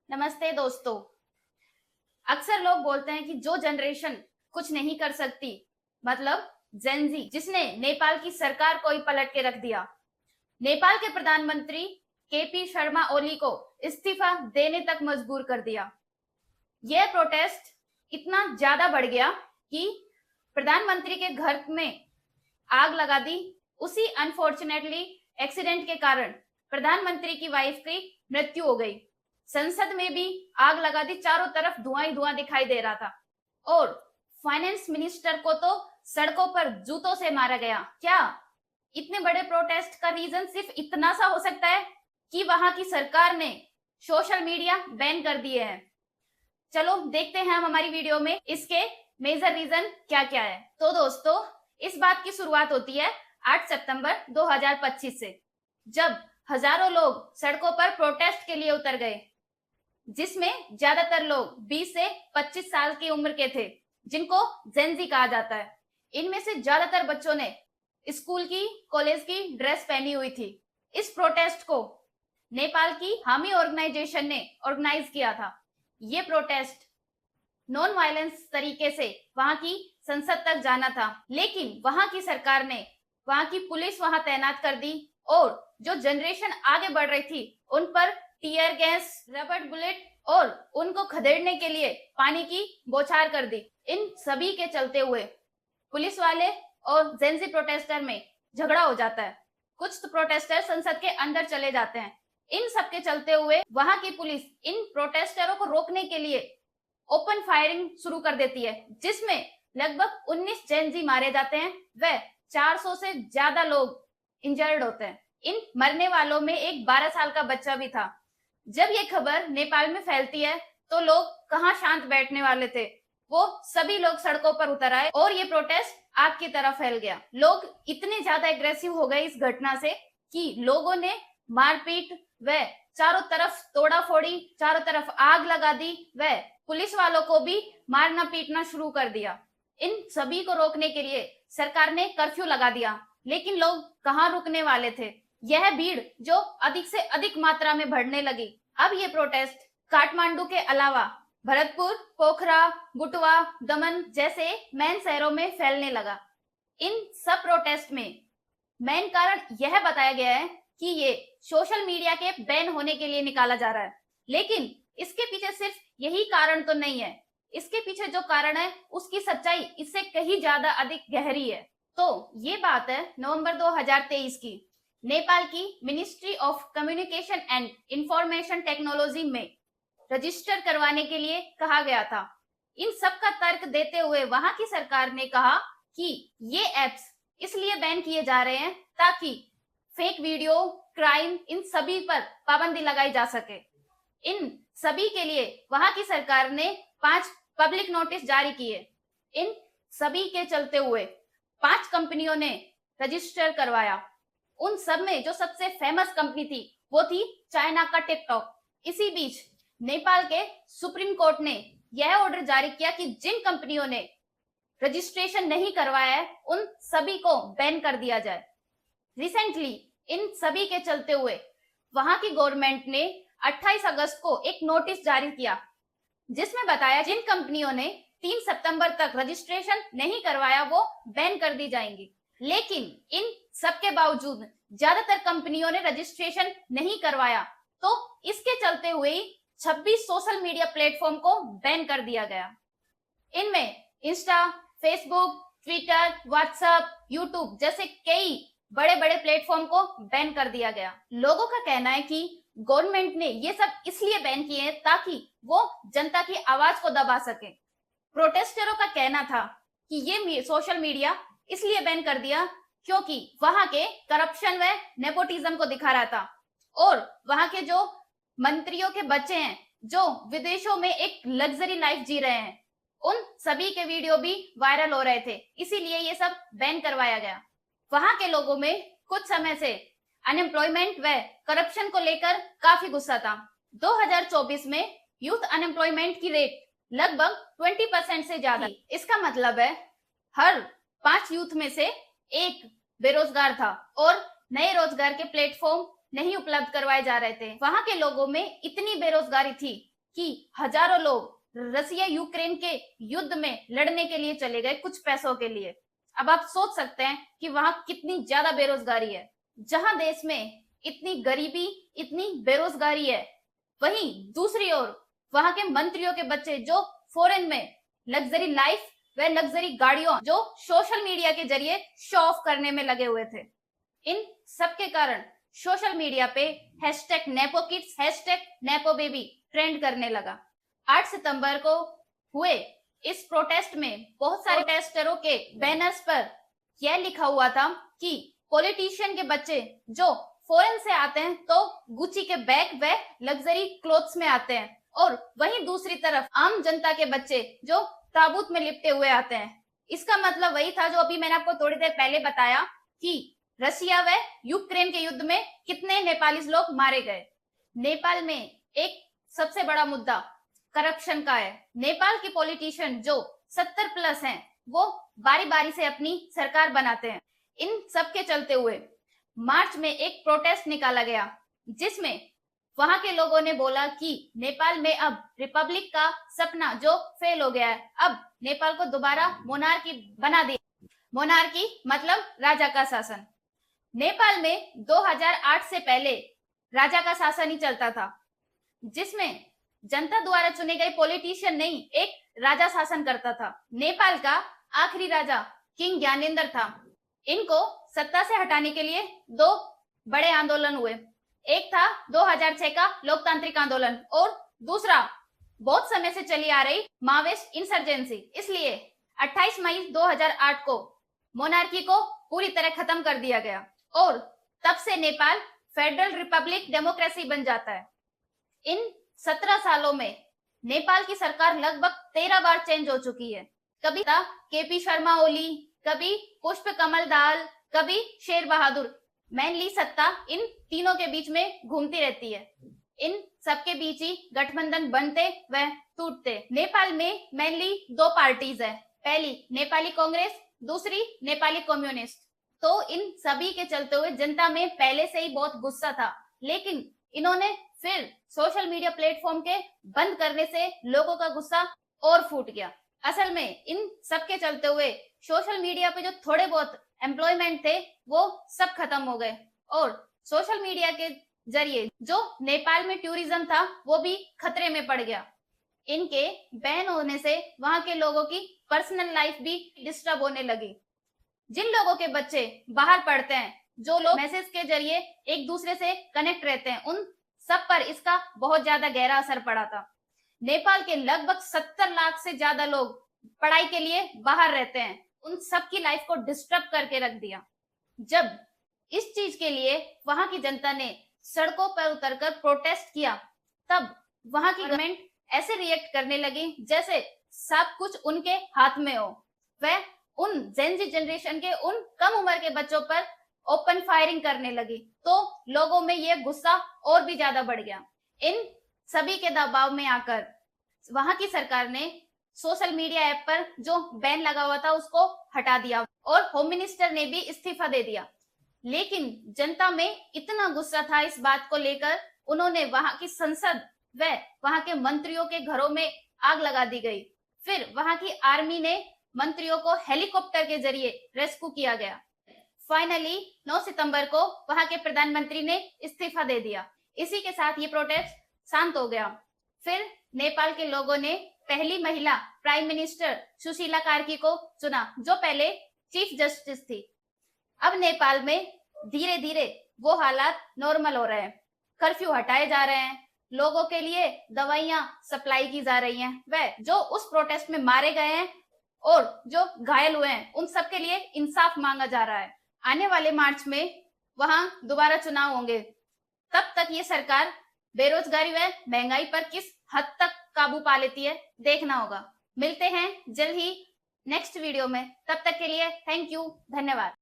नमस्ते दोस्तों। अक्सर लोग बोलते हैं कि जो जनरेशन कुछ नहीं कर सकती, मतलब जेनजी, जिसने नेपाल की सरकार को ही पलट के रख दिया। नेपाल के प्रधानमंत्री केपी शर्मा ओली को इस्तीफा देने तक मजबूर कर दिया। यह प्रोटेस्ट इतना ज्यादा बढ़ गया कि प्रधानमंत्री के घर में आग लगा दी। उसी अनफॉर्चुनेटली एक्सीडेंट के कारण प्रधानमंत्री की वाइफ की मृत्यु हो गई। संसद में भी आग लगा दी, चारों तरफ धुआं ही धुआं दिखाई दे रहा था और फाइनेंस मिनिस्टर को तो सड़कों पर जूतों से मारा गया। क्या इतने बड़े प्रोटेस्ट का रीजन सिर्फ इतना सा हो सकता है कि वहां की सरकार ने सोशल मीडिया बैन कर दिए हैं? चलो देखते हैं हम हमारी वीडियो में इसके मेजर रीजन क्या क्या है। तो दोस्तों, इस बात की शुरुआत होती है 8 सितंबर 2025 से, जब हजारों लोग सड़कों पर प्रोटेस्ट के लिए उतर गए, जिसमें ज्यादातर लोग 20 से 25 साल की उम्र के थे, जिनको जेनजी कहा जाता है। इनमें से ज्यादातर बच्चों ने स्कूल की, कॉलेज की ड्रेस पहनी हुई थी। इस प्रोटेस्ट को नेपाल की हामी ऑर्गेनाइजेशन ने ऑर्गेनाइज किया था। ये प्रोटेस्ट नॉन वायलेंस तरीके से वहां की संसद तक जाना था, लेकिन वहां की सरकार ने वहां की पुलिस वहां तैनात कर दी और जो जनरेशन आगे बढ़ रही थी उन पर टीयर गैस, रबर बुलेट और उनको खदेड़ने के लिए पानी की बौछार कर दी। इन सभी के चलते हुए पुलिस वाले और जेनजी प्रोटेस्टर में झगड़ा हो जाता है। कुछ तो प्रोटेस्टर संसद के अंदर चले जाते हैं। इन सब के चलते हुए वहां की पुलिस इन प्रोटेस्टरों को रोकने के लिए ओपन फायरिंग शुरू कर देती है, जिसमें लगभग 19 जेनजी मारे जाते हैं व 400 से ज्यादा लोग इंजर्ड होते हैं। इन मरने वालों में एक 12 साल का बच्चा भी था। जब ये खबर नेपाल में फैलती है तो लोग कहाँ शांत बैठने वाले थे, वो सभी लोग सड़कों पर उतर आए और ये प्रोटेस्ट आग की तरह फैल गया। लोग इतने ज्यादा एग्रेसिव हो गए इस घटना से कि लोगों ने मारपीट व चारों तरफ तोड़ा फोड़ी, चारों तरफ आग लगा दी व पुलिस वालों को भी मारना पीटना शुरू कर दिया। इन सभी को रोकने के लिए सरकार ने कर्फ्यू लगा दिया, लेकिन लोग कहाँ रुकने वाले थे। यह भीड़ जो अधिक से अधिक मात्रा में बढ़ने लगी। अब ये प्रोटेस्ट काठमांडू के अलावा भरतपुर, पोखरा, बुटवा, दमन जैसे मेन शहरों में फैलने लगा। इन सब प्रोटेस्ट में मेन कारण यह बताया गया है कि ये सोशल मीडिया के बैन होने के लिए निकाला जा रहा है, लेकिन इसके पीछे सिर्फ यही कारण तो नहीं है। इसके पीछे जो कारण है उसकी सच्चाई इससे कहीं ज्यादा अधिक गहरी है। तो ये बात है नवंबर 2023 की। नेपाल की ministry of communication and information technology में रजिस्टर करवाने के लिए कहा गया था। इन सब का तर्क देते हुए वहां की सरकार ने कहा कि ये एप्स इसलिए बैन किए जा रहे हैं ताकि फेक वीडियो, क्राइम, इन सभी पर पाबंदी लगाई जा सके। इन सभी के लिए वहां की सरकार ने 5 पब्लिक नोटिस जारी किए। इन सभी के चलते हुए 5 कंपनियों ने रजिस्टर करवाया। उन सब में जो सबसे फेमस कंपनी थी वो थी चाइना का टिकटॉक। इसी बीच नेपाल के सुप्रीम कोर्ट ने यह ऑर्डर जारी किया कि जिन कंपनियों ने रजिस्ट्रेशन नहीं करवाया है उन सभी को बैन कर दिया जाए। रिसेंटली इन सभी के चलते हुए वहां की गवर्नमेंट ने 28 अगस्त को एक नोटिस जारी किया, जिसमें बताया जिन कंपनियों ने 3 सितंबर तक रजिस्ट्रेशन नहीं करवाया वो बैन कर दी जाएंगी। लेकिन इन सबके बावजूद ज्यादातर कंपनियों ने रजिस्ट्रेशन नहीं करवाया, तो इसके चलते हुए 26 सोशल मीडिया प्लेटफॉर्म को बैन कर दिया गया। इनमें Insta, Facebook, Twitter, WhatsApp, YouTube जैसे कई बड़े बड़े प्लेटफॉर्म को बैन कर दिया गया। लोगों का कहना है कि गवर्नमेंट ने ये सब इसलिए बैन किए हैं ताकि वो जनता की आवाज को दबा सके। प्रोटेस्टरों का कहना था कि ये सोशल मीडिया इसलिए बैन कर दिया क्योंकि वहां के करप्शन व नेपोटिज्म को दिखा रहा था और वहां के जो मंत्रियों के बच्चे हैं जो विदेशों में एक लग्जरी लाइफ जी रहे हैं, उन सभी के वीडियो भी वायरल हो रहे थे, इसीलिए ये सब बैन करवाया गया। वहां के लोगों में कुछ समय से अनएम्प्लॉयमेंट व करप्शन को लेकर काफी गुस्सा था। 2024 में यूथ अनएम्प्लॉयमेंट की रेट लगभग 20% से ज्यादा। इसका मतलब है हर 5 यूथ में से एक बेरोजगार था और नए रोजगार के प्लेटफॉर्म नहीं उपलब्ध करवाए जा रहे थे। वहां के लोगों में इतनी बेरोजगारी थी कि हजारों लोग रसिया यूक्रेन के युद्ध में लड़ने के लिए चले गए कुछ पैसों के लिए। अब आप सोच सकते हैं कि वहां कितनी ज्यादा बेरोजगारी है। जहां देश में इतनी गरीबी, इतनी बेरोजगारी है, वहीं दूसरी ओर वहां के मंत्रियों के बच्चे जो फॉरेन में लग्जरी लाइफ व लग्जरी गाड़ियों जो सोशल मीडिया के जरिए शो ऑफ करने में लगे हुए थे। इन सब के कारण सोशल मीडिया पे hashtag nepo kids, hashtag nepo baby trend करने लगा। 8 सितंबर को हुए इस प्रोटेस्ट में बहुत सारे प्रोटेस्टरों के बैनर्स पर यह लिखा हुआ था कि पॉलिटिशियन के बच्चे जो फॉरेन से आते हैं तो गुची के बैग व लग्जरी क्लोथ्स में आते हैं, और वहीं दूसरी तरफ आम जनता के बच्चे जो ताबूत में लिपटे हुए आते हैं। इसका मतलब वही था जो अभी मैंने आपको थोड़ी देर पहले बताया कि रसिया व यूक्रेन के युद्ध में कितने नेपाली लोग मारे गए। नेपाल में एक सबसे बड़ा मुद्दा करप्शन का है। नेपाल के पॉलिटिशियन जो 70 प्लस हैं वो बारी बारी से अपनी सरकार बनाते हैं। इन सब के चलते हुए मार्च में एक प्रोटेस्ट निकाला गया जिसमें वहां के लोगों ने बोला कि नेपाल में अब रिपब्लिक का सपना जो फेल हो गया है, अब नेपाल को दोबारा मोनार्की बना दिया। मोनार्की मतलब राजा का शासन। नेपाल में 2008 से पहले राजा का शासन ही चलता था, जिसमें जनता द्वारा चुने गए पॉलिटिशियन नहीं, एक राजा शासन करता था। नेपाल का आखिरी राजा किंग ज्ञानेंद्र था। इनको सत्ता से हटाने के लिए 2 बड़े आंदोलन हुए। एक था 2006 का लोकतांत्रिक आंदोलन और दूसरा बहुत समय से चली आ रही माओवादी इंसर्जेंसी। इसलिए 28 मई 2008 को मोनार्की को पूरी तरह खत्म कर दिया गया और तब से नेपाल फेडरल रिपब्लिक डेमोक्रेसी बन जाता है। इन 17 सालों में नेपाल की सरकार लगभग 13 बार चेंज हो चुकी है। कभी था केपी शर्मा ओली, कभी पुष्प कमल दाहाल, कभी शेर बहादुर। मेनली सत्ता इन तीनों के बीच में घूमती रहती है। इन सबके बीच ही गठबंधन बनते व टूटते। नेपाल में मेनली 2 पार्टीज है, पहली नेपाली कांग्रेस, दूसरी नेपाली कम्युनिस्ट। तो इन सभी के चलते हुए जनता में पहले से ही बहुत गुस्सा था, लेकिन इन्होंने फिर सोशल मीडिया प्लेटफॉर्म के बंद करने से लोगों का गुस्सा और फूट गया। असल में इन सब के चलते हुए सोशल मीडिया पे जो थोड़े बहुत एम्प्लॉयमेंट थे वो सब खत्म हो गए और सोशल मीडिया के जरिए जो नेपाल में टूरिज्म था वो भी खतरे में पड़ गया। इनके बैन होने से वहां के लोगों की पर्सनल लाइफ भी डिस्टर्ब होने लगी। जिन लोगों के बच्चे बाहर पढ़ते हैं, जो लोग मैसेज के जरिए एक दूसरे से कनेक्ट रहते हैं, उन सब पर इसका बहुत ज्यादा गहरा असर पड़ा था। नेपाल के लगभग 70 लाख से ज्यादा लोग पढ़ाई के लिए बाहर रहते हैं, उन सब की लाइफ को डिस्टर्ब करके रख दिया। जब इस चीज के लिए वहां की जनता ने सड़कों पर उतरकर प्रोटेस्ट किया, तब वहां की गवर्नमेंट ऐसे रिएक्ट करने लगी जैसे सब कुछ उनके हाथ में हो। वह उन जेनजी जनरेशन के उन कम उम्र के बच्चों पर ओपन फायरिंग करने लगी, तो लोगों में यह गुस्सा और भी ज्यादा बढ़ गया। इन सभी के दबाव में आकर वहां की सरकार ने सोशल मीडिया ऐप पर जो बैन लगा हुआ था उसको हटा दिया और होम मिनिस्टर ने भी इस्तीफा दे दिया। लेकिन जनता में इतना गुस्सा था इस बात को लेकर, उन्होंने वहां की संसद व वहां के मंत्रियों के घरों में आग लगा दी गई। फिर वहां की आर्मी ने मंत्रियों को हेलीकॉप्टर के जरिए रेस्क्यू किया गया। फाइनली 9 सितंबर को वहां के प्रधानमंत्री ने इस्तीफा दे दिया। इसी के साथ ये प्रोटेस्ट शांत हो गया। फिर नेपाल के लोगों ने पहली महिला प्राइम मिनिस्टर सुशीला कार्की को चुना, जो पहले चीफ जस्टिस थी। अब नेपाल में धीरे धीरे वो हालात नॉर्मल हो रहे हैं। कर्फ्यू हटाए जा रहे हैं, लोगों के लिए दवाइयां सप्लाई की जा रही हैं, वह जो उस प्रोटेस्ट में मारे गए हैं और जो घायल हुए हैं उन सब के लिए इंसाफ मांगा जा रहा है। आने वाले मार्च में वहां दोबारा चुनाव होंगे। तब तक ये सरकार बेरोजगारी व महंगाई पर किस हद तक काबू पा लेती है देखना होगा। मिलते हैं जल्द ही नेक्स्ट वीडियो में, तब तक के लिए थैंक यू, धन्यवाद।